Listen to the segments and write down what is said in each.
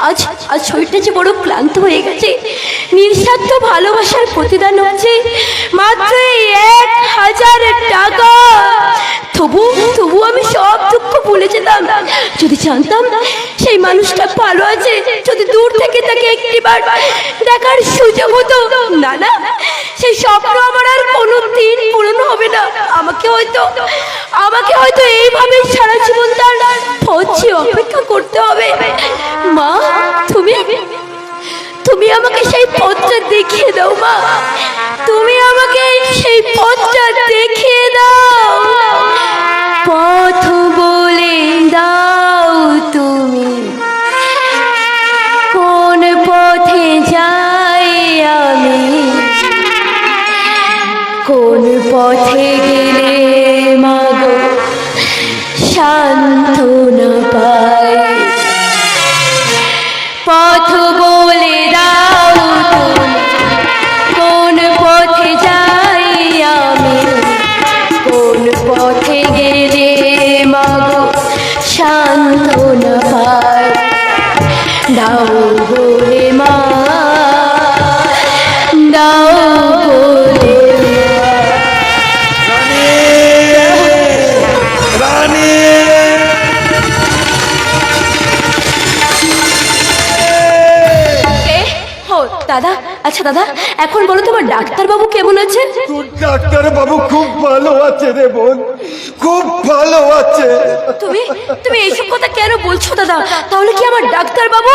আজ আজ শরীরটা যে বড় ক্লান্ত হয়ে গেছে। নিঃস্বার্থ ভালোবাসার প্রতিদান হচ্ছে মাত্র 1000 টাকা। তবু আমি সব দুঃখ ভুলে যেতাম যদি জানতাম সেই মানুষটা ভালো আছে, যদি দূর থেকে তাকে একটিবার দেখার সুযোগ হতো। না না, সেই স্বপ্ন আমার আর কোনোদিন পূরণ হবে না। আমাকে হয়তো এইভাবে সারা জীবন তার পথে অপেক্ষা করতে হবে। মা, তুমি আমাকে সেই পথটা দেখিয়ে দাও। মা, তুমি আমাকে সেই পথটা দেখিয়ে দাও। পথ বলে দাও তুমি, কোন পথে যাই আমি, কোন পথে গেলে মাগো সান্ত্বনা পাই। পথ বলে দাও তুমি, কোন পথে যাই আমি, কোন পথে গেলে মাগো সান্ত্বনা পাই। দাও বলে মা, দাও বলে দাদা। আচ্ছা দাদা, এখন বলো তোমার ডাক্তারবাবু কেমন আছে? তোর ডাক্তারবাবু খুব ভালো আছে রে বোন, খুব ভালো আছে। তুমি এইসব কথা কেন বলছো দাদা? তাহলে কি আমার ডাক্তারবাবু?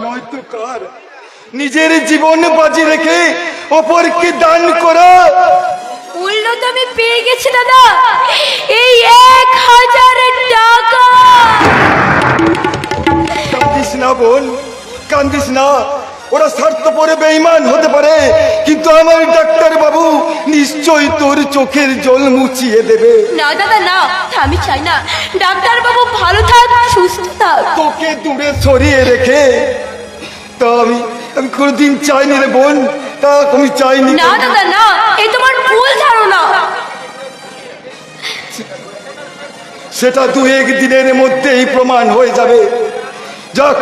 নয়তো কার? নিজের জীবন বাজি রেখে অপরকে দান করা। মূল্য তো আমি পেয়ে গেছি দাদা, এই 1000 টাকা। কান্দিস না বোন, কান্দিস না। ওরা স্বার্থপরে বেঈমান হতে পারে, কিন্তু আমার ডাক্তার বাবু নিশ্চয়ই তোর চোখের জল মুছিয়ে দেবে। না দাদা না, আমি চাই না। ডাক্তার বাবু ভালো থাক, সুস্থ থাক। তোকে দূরে সরিয়ে রেখে তা আমি কোনোদিন চাইনি রে বোন, তা আমি চাইনি। না দাদা না, এই তোমার ভুল ধারণা। সেটা 2-1 দিনের মধ্যেই প্রমাণ হয়ে যাবে। যাক,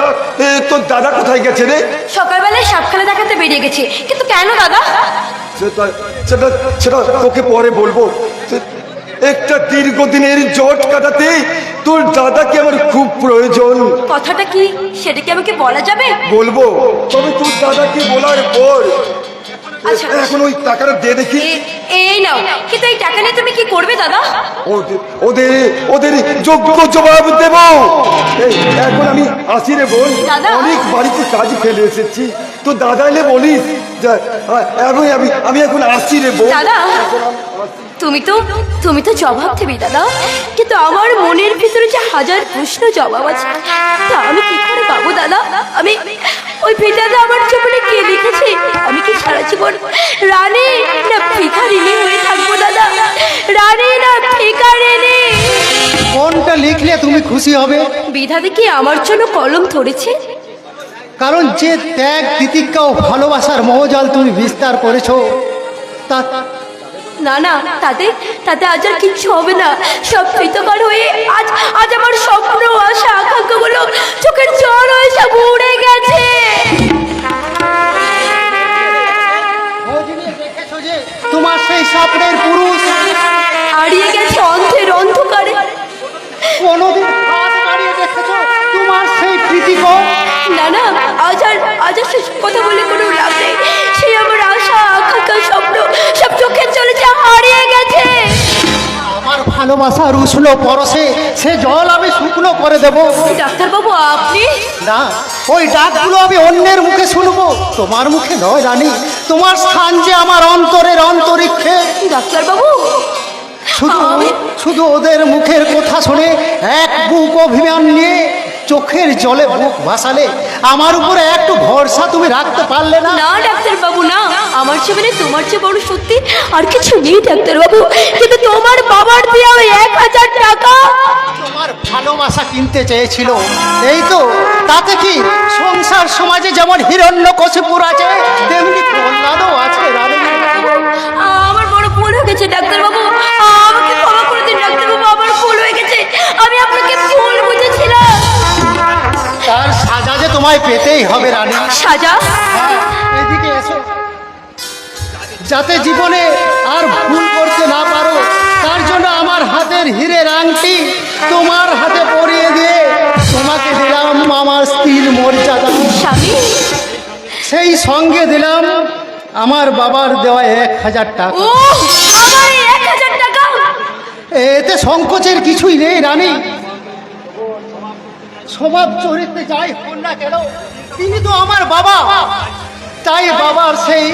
তোর দাদা কোথায় গেছে রে? সকালবেলায় সাপখানা দেখাতে বেরিয়ে গেছে। কিন্তু কেন দাদা? সেটা তোকে পরে বলবো। একটা দীর্ঘদিনের জট কাটাতে তোর দাদাকে আমার খুব প্রয়োজন। কথাটা কি সেটা কি আমাকে বলা যাবে? বলবো, তবে তোর দাদাকে বলার পর। আচ্ছা, এখন ওই টাকাটা দে দেখি। এই নাও। কিন্তু এই টাকা নিয়ে তুমি কি করবে দাদা? ওদের যোগ্য জবাব দেব। এখন আমি আসি রে বোন, অনেক বাড়িতে কাজ ফেলে এসেছি। তো দাদা এলে বলিস। আমি এখন আসি রে বোন। দাদা, তুমি তো জবাব দেবে দাদা, কিন্তু আমার মনের ভিতরে যে 1000 প্রশ্ন জবাব আছে, তা আমি কি করে পাবো দাদা? আমি ওই বিধাতা আমার জীবনে কে লিখেছে? আমি কি সারা জীবন রানী না ভিখারিনী হয়ে থাকবো দাদা? রানী না ভিখারিনী? কোনটা লিখলে তুমি খুশি হবে? বিধাতা কি আমার জন্য কলম ধরেছে? কারণ যে ত্যাগ, তিতিক্ষা ও ভালোবাসার মহজাল তুমি বিস্তার করেছো, তা না না, তাতে আজ আর কিচ্ছু হবে না। সব কৃতকার হয়ে আজ আমার স্বপ্ন, আশা, আকাঙ্ক্ষাগুলো চোখের জল হয়ে সব উড়ে গেছে। তোমার সেই স্বপ্নের পুরুষ হারিয়ে গেছে অন্ধের অন্ধকারে। কোনোদিন হাত বাড়িয়ে দেখেছো তোমার সেই প্রীতিক? না না, আজ আর সেসব কথা বলে কোনো লাভ নেই। সেই আমার আশা, আকাঙ্ক্ষা, স্বপ্ন সব চোখের জলে যা হারিয়ে গেছে। আমার ভালোবাসার উষ্ণ পরশে সে জল আমি শুকনো করে দেব। ডাক্তারবাবু আপনি? না, ওই ডাকগুলো আমি অন্যের মুখে শুনবো, তোমার মুখে নয় রানী। তোমার স্থান যে আমার অন্তরের অন্তরিক্ষে। ডাক্তারবাবু, শুধু ওদের মুখের কথা শুনে এক বুক অভিমান নিয়ে চোখের জলে বুক ভাসালে আমার উপরে একটু ভরসা তুমি রাখতে পারলে না? না ডাক্তারবাবু না, আমার জীবনে তোমার চেয়ে বড় সত্যি আর কিছু নেই ডাক্তারবাবু। কিন্তু তোমার বাবার দেওয়া ওই 1000 টাকা তোমার ভালোবাসা কিনতে চেয়েছিল, এই তো। তাতে কি সংসার সমাজে যেমন হিরণ্যকশিপুর আছে, তেমনি প্রহ্লাদও আছে রানী। আমার বড় ভুল হয়ে গেছে ডাক্তারবাবু, আমাকে ক্ষমা করে দিন ডাক্তারবাবু। আমার ভুল হয়ে গেছে, আমি আপনাকে ভুল বুঝেছিলাম। তার সাজা যে তোমায় পেতেই হবে রানী। সাজা এদিকে এসো, যাতে জীবনে আর ভুল করতে না পারো তার জন্য আমার হাতের হীরের আংটি তোমার হাতে পরিয়ে দিয়ে তোমাকে দিলাম আমার স্ত্রীর মর্যাদা। স্বামী, সেই সঙ্গে দিলাম আমার বাবার দেওয়া 1000 টাকা। ও আমার 1000 টাকা। এতে সংকোচের কিছুই নেই রানী। স্বভাব চরিত্রে যাই হোক না কেন, তিনি তো আমার বাবা। তাই বাবার সেই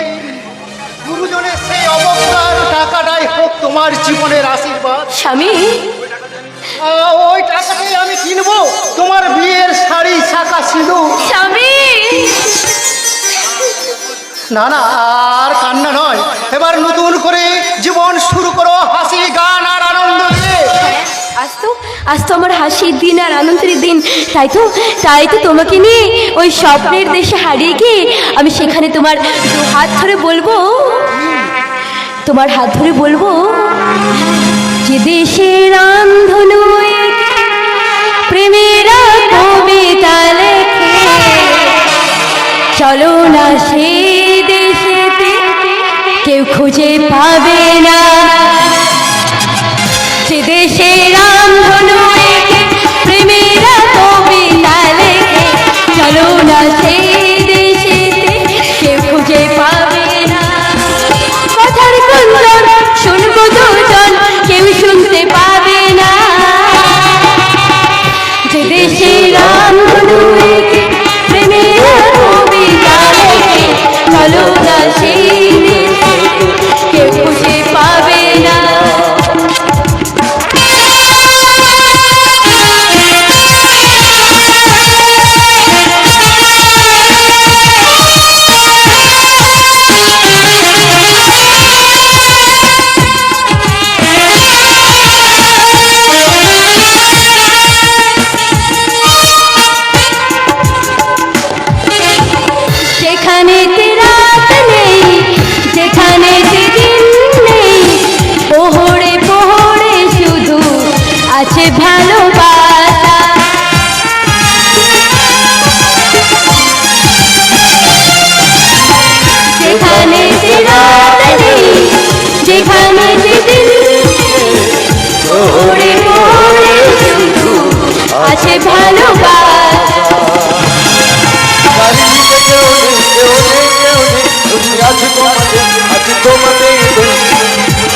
গুরুজনের সেই অবজ্ঞার টাকাটাই হোক তোমার জীবনের আশীর্বাদ। স্বামী, ওই টাকাটাই আমি কিনবো তোমার বিয়ের শাড়ি, শাঁখা, সিঁদুর। স্বামী, না না, আর কান্না নয়, এবার নতুন করে জীবন শুরু করো, হাসি গান আর আনন্দ দিয়ে। আজ তো আমার হাসির দিন আর আনন্দের দিন। তাই তো তোমাকে নিয়ে ওই স্বপ্নের দেশে হারিয়ে গিয়ে আমি সেখানে তোমার হাত ধরে বলবো, তোমার হাত ধরে বলবো, যে দেশের রামধনু প্রেমেরা কবিতা লেখে, চলো না সেই দেশেতে কেউ খুঁজে পাবে না। যে দেশে রামধনু প্রেমেরা কবিতা লেখে, চলো না সেই দেশেতে কেউ খুঁজে পাবে না। কথার কুঞ্জন শুনবো দুজন, কেউ শুনতে পাবে না। যে দেশে রামধনু প্রেমেরা কবিতা লেখে, চলো না সেই দেশেতে কেউ খুঁজে পাবে না।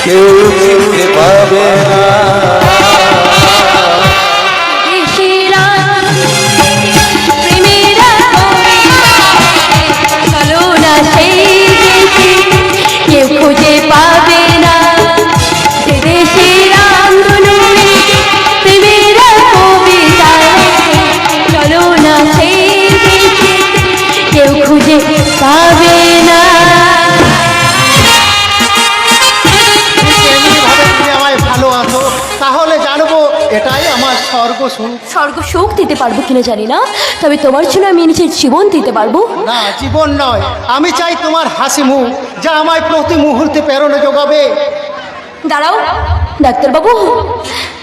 কেউ চিনতে পাবে না। চলো না সেই দেশে কেউ খুঁজে পাবে না। যে দেশে রামধনু প্রেমেরা কবিতা লেখে, চলো না সেই দেশে কেউ খুঁজে পাবে না। তাহলে জানবো এটাই আমার স্বর্গ সুখ। স্বর্গ সুখ দিতে পারবো কিনা জানি না, তবে তোমার জন্য আমি নিজের জীবন দিতে পারবো। না, জীবন নয়, আমি চাই তোমার হাসি মুখ, যা আমায় প্রতি মুহূর্তে প্রেরণা যোগাবে। দাঁড়াও ডাক্তারবাবু,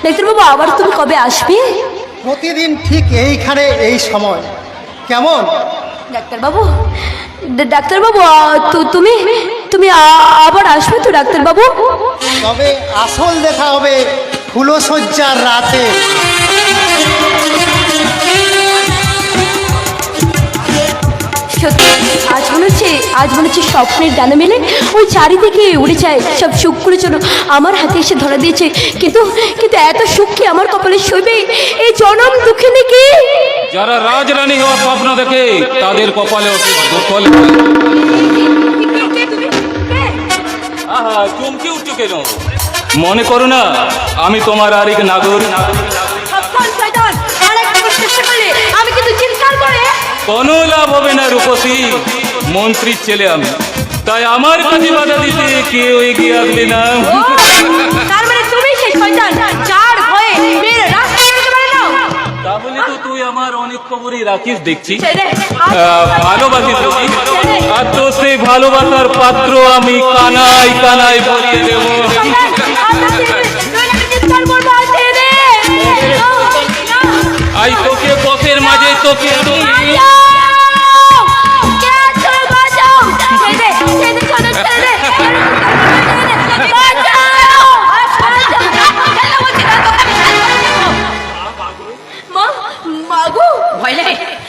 ডাক্তারবাবু, আবার তুমি কবে আসবে? প্রতিদিন ঠিক এইখানে এই সময়। কেমন ডাক্তারবাবু, ডাক্তারবাবু, তুমি তুমি আবার আসবে তো ডাক্তারবাবু? তবে আসল দেখা হবে ফুলশয্যার রাতে। সত্যি আজ মনে হচ্ছে স্বপ্নের ডানা মেলে ওই চারিদিকে উড়ে যায় সব সুখগুলো যেন আমার হাতে এসে ধরা দিয়েছে। কিন্তু এত সুখ কি আমার কপালে সইবে এই জনম দুঃখে নাকি? যারা রাজরানী হওয়ার স্বপ্ন দেখে তাদের কপালে দুঃখ লেখে। আহা, চমকে উঠছো কেন? মনে করো না আমি তোমার আরেক নাগর? আমি কিন্তু চিন্তার করে কোনো লাভ হবে না রূপসী, মন্ত্রীর ছেলে আমি, তাই আমার কাছে বাধা দিতে কেউ এগিয়ে আসবে না। তার মানে তুমি সেই শয়তান যার ভয়ে মেয়ের রাস্তায় যেতে পারে না। তাহলে তো তুই আমার অনেক খবরই রাখিস দেখছি। ছেড়ে, ভালোবাসিস বুঝি? আর তো সেই ভালোবাসার পাত্র আমি কানাই কানাই ভরিয়ে দেব। আই তোকে পথের মাঝে তোকে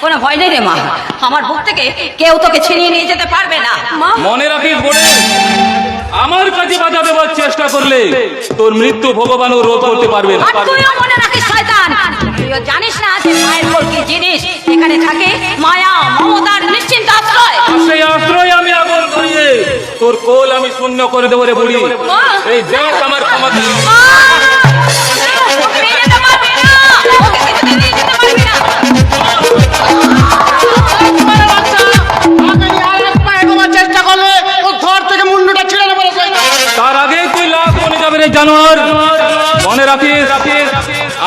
কোনো ভয় নেই রে মা, আমার বুক থেকে কেউ তোকে ছিনিয়ে নিয়ে যেতে পারবে না। মা মনে রাখিস বলে আমার কাছে বাধা দেওয়ার চেষ্টা করলে তোর মৃত্যু ভগবানও রোধ করতে পারবে না। আর তুইও মনে রাখিস শয়তান, তুইও জানিস না যে মায়ের কোল কি জিনিস। এখানে থাকে মায়া মমতার নিশ্চিন্ত আশ্রয়। সেই আশ্রয় আমি আগুন ধরিয়ে তোর কোল আমি শূন্য করে দেবো রে বুড়ি। এই দেখ আমার ক্ষমতা। মা! ওকে নিয়ে যেতে পারবি না, ওকে কিছুতে নিয়ে যেতে পারবি না। চেষ্টা করলে ও ধর থেকে মুন্ডুটা ছিঁড়ে নেবে রে শয়তান। তার আগে তুই লাভ বনে যাবে রে জানোয়ার। মনে রাখিস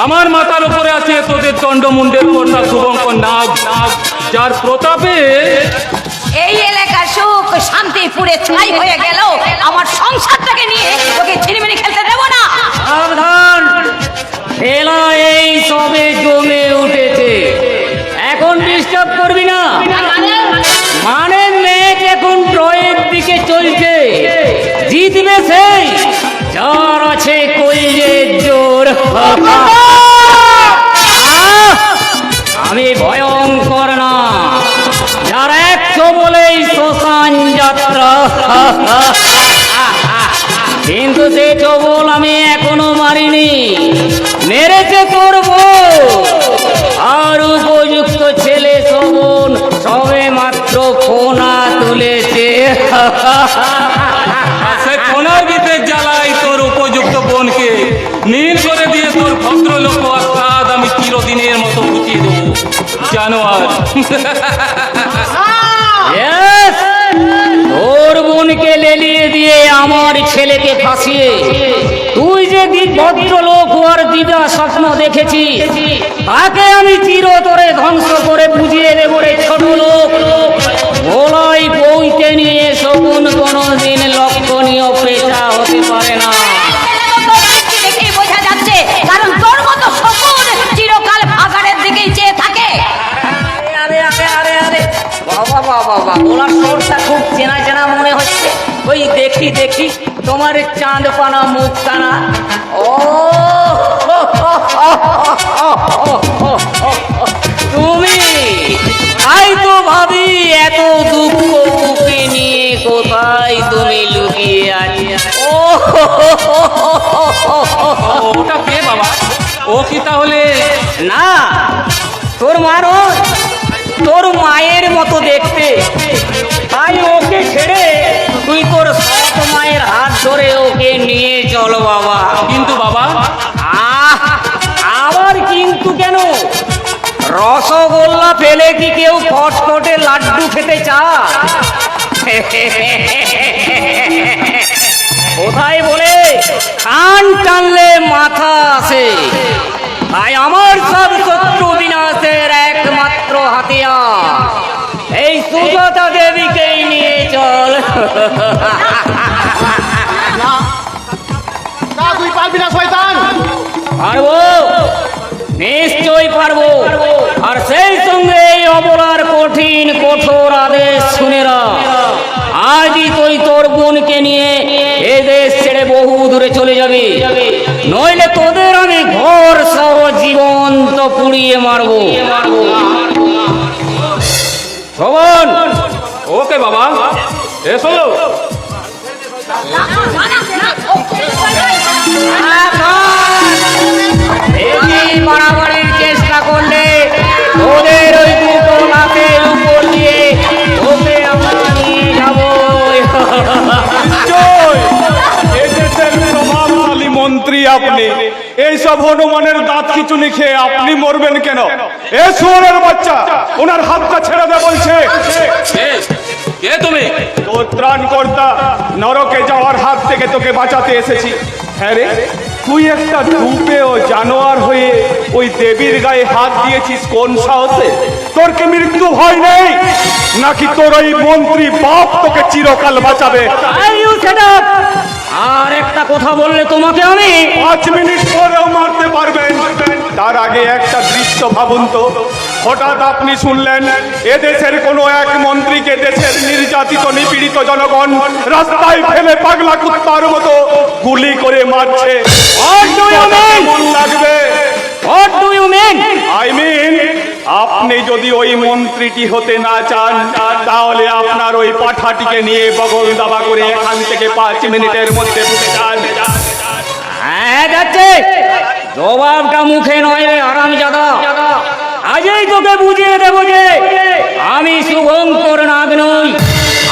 আমার মাথার উপরে আছে তোদের দণ্ডমুণ্ডের কর্তা শুভঙ্কর নাগ, যার প্রতাপে এই এলাকার সুখ শান্তি পুড়ে ছাই হয়ে গেল। আমার সংসারটাকে নিয়ে তোকে ছিনিমিনি খেলতে দেবো না। সাবধান, খেলা এই সবে জমে উঠেছে, এখন ডিস্টার্ব করবি না। মানে ম্যাচ এখন ড্রয়ের দিকে চলছে, জিতবে সেই যার আছে কইলের জোর। আমি ভয়ঙ্কর না, যার একশো বলেই শ্মশান যাত্রা। কিন্তু সে চবল আমি এখনো মারিনি, মেরেছে তোর বউ। আর উপযুক্ত ছেলে শোভন সবে মাত্র ফোনা তুলেছে। সে কোনার ভিতরে জ্বালাই তোর উপযুক্ত বোনকে নীল করে দিয়ে তোর ভদ্রলোক অর্থাৎ আমি চিরদিনের মতো বুঝিয়ে দেবো জানোয়ার। Yes! তোর বোনকে লেলিয়ে দিয়ে আমার ছেলেকে ফাঁসিয়ে তুই যে ভদ্রলোক হওয়ার দিদা স্বপ্ন দেখেছিস, তাকে আমি চিরতরে ধ্বংস করে বুঝিয়ে দেব রে ছোট লোক। ভোলাই বউকে নিয়ে শকুন কোনোদিন লক্ষণীয় পেশা হতে পারে না। দেখেই বোঝা যাচ্ছে, কারণ তোর মতো শকুন চিরকাল ভাগাড়ের দিকেই চেয়ে থাকে। আরে আরে আরে আরে বাবা বাবা বাবা, ওনার স্বরটা খুব চেনা চেনা মনে হচ্ছে। ওই দেখি দেখি তোমার চাঁদ পানা মুখখানা। ও তুমি, তাই তো ভাবি এত দুঃখ বুকে নিয়ে কোথায় তুমি লুকিয়ে আছো। ওটা কে বাবা? ও কি তাহলে? না, তোর মারো, তোর মায়ের মতো দেখতে, তাই ওকে ছেড়ে তুই তোর সৎ মায়ের হাত ধরে ওকে নিয়ে চল বাবা। কিন্তু বাবা আবার কিন্তু কেন? রসগোল্লা ফেলে কি কেউ ফটফটে লাড্ডু খেতে চায়? কোথায় বলে কান টানলে মাথা আসে, তাই আমার সব শত্রু বিনাশের একমাত্র হাতিয়ার এই সুজাতা দেবীকেই নিয়ে চল। না, তুই পারবি না শয়তান। পারবো, নিশ্চয়ই পারবো। আর সেই সঙ্গে এই অবলার কঠিন কঠোর আদেশ শুনেরা, আজই তুই তোর বোনকে নিয়ে এ দেশ ছেড়ে বহু দূরে চলে যাবি, নইলে তোদের আমি ঘর সহ জীবন্ত পুড়িয়ে মারবো। শোভন, ওকে বাবা, এসো। বাড়াবাড়ির চেষ্টা করলে তোদের ওই দুটো নাকের উপর দিয়ে ওকে আমরা নিয়ে যাবো। প্রভাবশালী মন্ত্রী আপনি, এইসব হনুমানের দাঁত খিচুনি খেয়ে আপনি মরবেন কেন? এ শুয়োরের বাচ্চা, ওনার হাতটা ছেড়ে দে বলছে। কে তুমি? তোর ত্রাণকর্তা, নরকে যাওয়ার হাত থেকে তোকে বাঁচাতে এসেছি। হ্যাঁ রে, তুই একটা ধূপে ও জানোয়ার হয়ে ওই দেবীর গায়ে হাত দিয়েছিস কোন সাহসে? তোর কি মৃত্যু ভয় নেই নাকি তোর ওই মন্ত্রী বাপ তোকে চিরকাল বাঁচাবে? আর একটা কথা বললে তোমাকে আমি 5 মিনিট পরেও মারতে পারবেন। তার আগে একটা দৃশ্য ভাবুন তো। হঠাৎ আপনি শুনলেন এদেশের কোনো এক মন্ত্রীকে দেশের নির্যাতিত নিপীড়িত জনগণ রাস্তায় ফেলে পাগলা কুত্তার মতো গুলি করে মারছে। What do you mean? কেমন লাগবে? What do you mean? I mean আপনি যদি ওই মন্ত্রীটি হতে না চান তাহলে আপনার ওই পাঠাটিকে নিয়ে বগল দাবা করে এখান থেকে 5 মিনিটের মধ্যে ঢুকে যান। হ্যাঁ যাচ্ছে, জবাবটা মুখে নয় রে আরামজাদা। আজই তোকে বুঝিয়ে দেবো যে আমি শুভঙ্কর নাগ নই,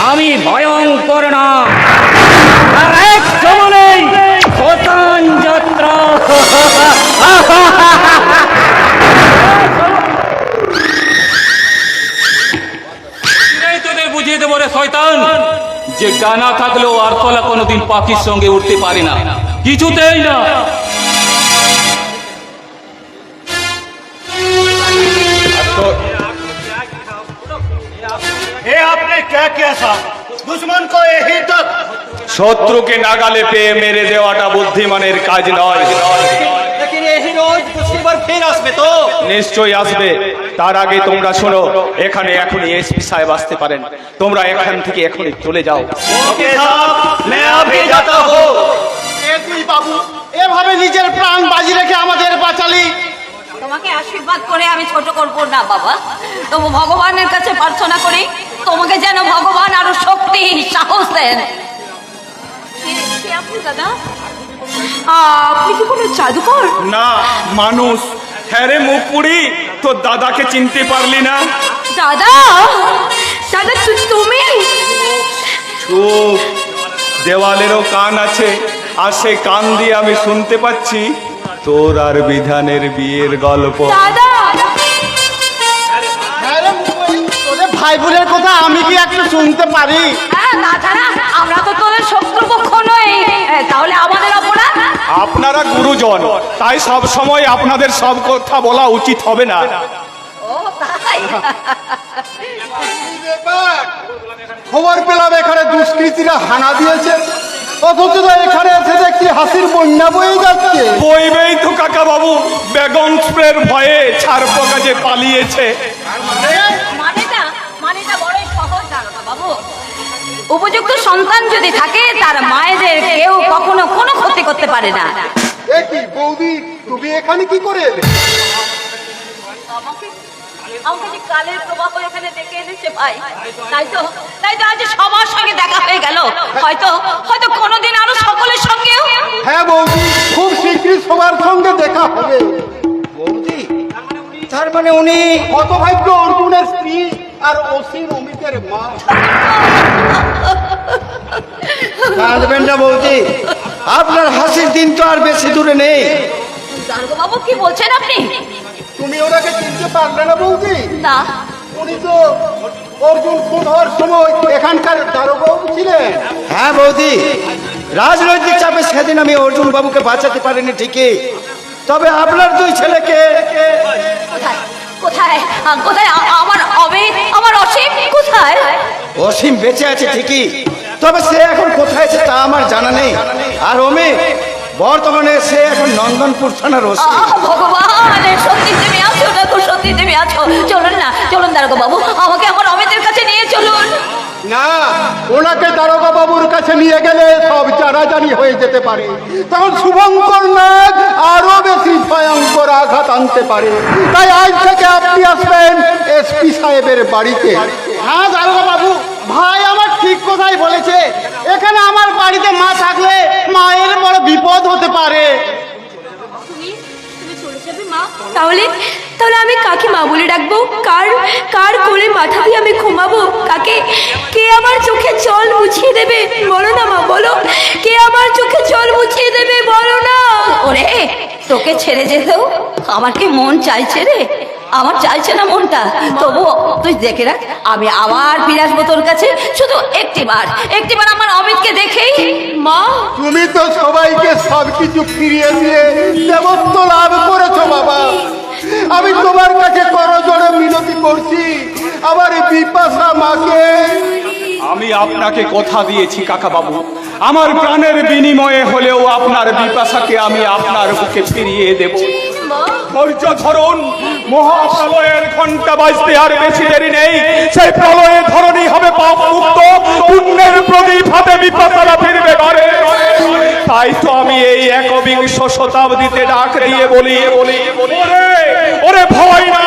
আমি ভয়ঙ্কর নাগ। আর এক সময় শতান যাত্রা। এই তোদের বুঝিয়ে দেবো রে শয়তান, যে ডানা থাকলেও আর তলা কোনোদিন পাখির সঙ্গে উঠতে পারে না, কিছুতেই না। ये आपने क्या किया साहब? दुश्मन को यही तक শত্রুকে নাগালে পেয়ে মেরে দেওয়াটা বুদ্ধিমানের কাজ নয়। लेकिन यही रोज मुसीबत फिर আসবে তো। নিশ্চয়ই আসবে, তার আগে তোমরা শোনো, এখানে এখনই এসপি সাহেব আসতে পারেন। তোমরা এখান থেকে এখনই চলে যাও। ওকে সাহেব, मैं अभी जाता हूं। এ তুই বাবু এভাবে নিজের প্রাণ বাজি রেখে আমাদের বাঁচালি। তোমাকে আশীর্বাদ করে আমি ছোট করব না বাবা, তবু ভগবানের কাছে প্রার্থনা করি তোমাকে যেন ভগবান আরো শক্তি সাহস দেন। কে আপনি দাদা? আপনি কি কোনো জাদুকর? না, মানুষ। হ্যাঁ রে মুখপুরি, তোর দাদাকে চিনতে পারলি না? দাদা, দাদা তুমি? চুপ, দেওয়ালেরও কান আছে, আর সেই কান দিয়ে আমি শুনতে পাচ্ছি তোর আর বিধানের বিয়ের গল্প। দাদা, তোদের ভাই বোনের কথা আমি কি একটু শুনতে পারি? হ্যাঁ, তাছাড়া আমরা তো তোদের শত্রুপক্ষ নই, তাহলে আমাদের অপরাধ। আপনারা গুরুজন, তাই সব সময় আপনাদের সব কথা বলা উচিত হবে না। ও তাই? খবর পেলাম এখানে দুষ্কৃতীরা হানা দিয়েছে, অথচ এখানে এসে দেখছি হাসির বন্যা বয়ে যাচ্ছে। বইবেই তো কাকা বাবু, বেগম স্প্রের ভয়ে ছাড়পো কাজে পালিয়েছে। মানেটা বড়ই সহজ ধারণা বাবু। উপযুক্ত সন্তান যদি থাকে তার মায়েদের কেউ কখনো কোনো ক্ষতি করতে পারে না। কি বৌদি, তুমি এখানে কি করে এলে? আমাকে যে কালের প্রবাহ এখানে ডেকে এনেছে ভাই, তাই তো আজ সবার সঙ্গে দেখা হয়ে গেল। হয়তো কোনোদিন আরো সকলের সঙ্গেও। হ্যাঁ বৌদি, খুব শীঘ্রই সবার সঙ্গে দেখা হবে। বৌদি, তার মানে উনি হতভাগ্য অর্জুনের স্ত্রী আর অসীম অমিতের মা। কাঁদবেন না বৌদি, আপনার হাসির দিন তো আর বেশি দূরে নেই। দারোগা বাবু, কি বলছেন আপনি? তুমি ওনাকে চিনতে পারলে না বৌদি? না। উনি তো অর্জুন খুন হওয়ার সময় এখানকার দারোগাও ছিলেন। হ্যাঁ বৌদি, রাজনৈতিক চাপে সেদিন আমি অর্জুন বাবুকে বাঁচাতে পারিনি ঠিকই, তবে আপনার দুই ছেলেকে। কোথায় কোথায় কোথায় আমার অমিত, আমার অসীম কোথায়? অসীম বেঁচে আছে ঠিকই, তবে সে এখন কোথায় আছে তা আমার জানা নেই। আর অমিত বর্তমানে সে এখন নন্দনপুর থানার ওসি। ভগবান, সত্যি তুমি আছো না? সত্যি তুমি আছো? চলুন দারোগা বাবু, আমাকে আমার অমিতের কাছে নিয়ে চলুন। না, ওনাকে দারোগা বাবুর কাছে নিয়ে গেলে সব জানাজানি হয়ে যেতে পারে, তখন শুভঙ্কর নাগ আরো বেশি ভয়ঙ্কর আঘাত আনতে পারে। তাই আজ থেকে আপনি আসবেন এসপি সাহেবের বাড়িতে। হ্যাঁ দারোগা বাবু, ভাই আমার ঠিক কথাই বলেছে। এখানে আমার বাড়িতে মা থাকলে মায়ের বড় বিপদ হতে পারে। তুমি চলে যাবে মা? তাহলে আমি কাকে মা বলে ডাকবো? কার কোলে মাথা দিয়ে আমি ঘুমাবো? কে আমার চোখে জল মুছিয়ে দেবে? বলো না মা, বলো, কে আমার চোখে জল মুছিয়ে দেবে? বলো না। ওরে, তোকে ছেড়ে যেতেও আমার কি মন চাইছে রে? আমার চাইছে না মনটা, তবু তুই দেখে রাখ, আমি আবার ফিরে আসবো তোর কাছে। শুধু একটিবার আমার অমিতকে দেখেই। মা, তুমি তো সবাইকে সবকিছু ফিরিয়ে দিয়ে দেবত্ব লাভ করেছো বাবা। আমি তোমার কাছে করজোড়ে মিনতি করছি, আমার বিপাশা মাকে। আমি আপনাকে কথা দিয়েছি কাকা বাবু, আমার প্রাণের বিনিময়ে হলেও আপনার বিপাশাকে আমি আপনার বুকে ফিরিয়ে দেব। ধৈর্য ধরুন, মহাপ্রলয়ের ঘন্টা বাজতে আর বেশি দেরি নেই। সেই প্রলয়ে ধরণী হবে পাপ মুক্ত, পুণ্যের প্রদীপ হাতে বিপাশারা ফিরবে ঘরে। তাই তো আমি এই 21 শতাব্দীতে ডাক দিয়ে বলি, ওরে ভয় না,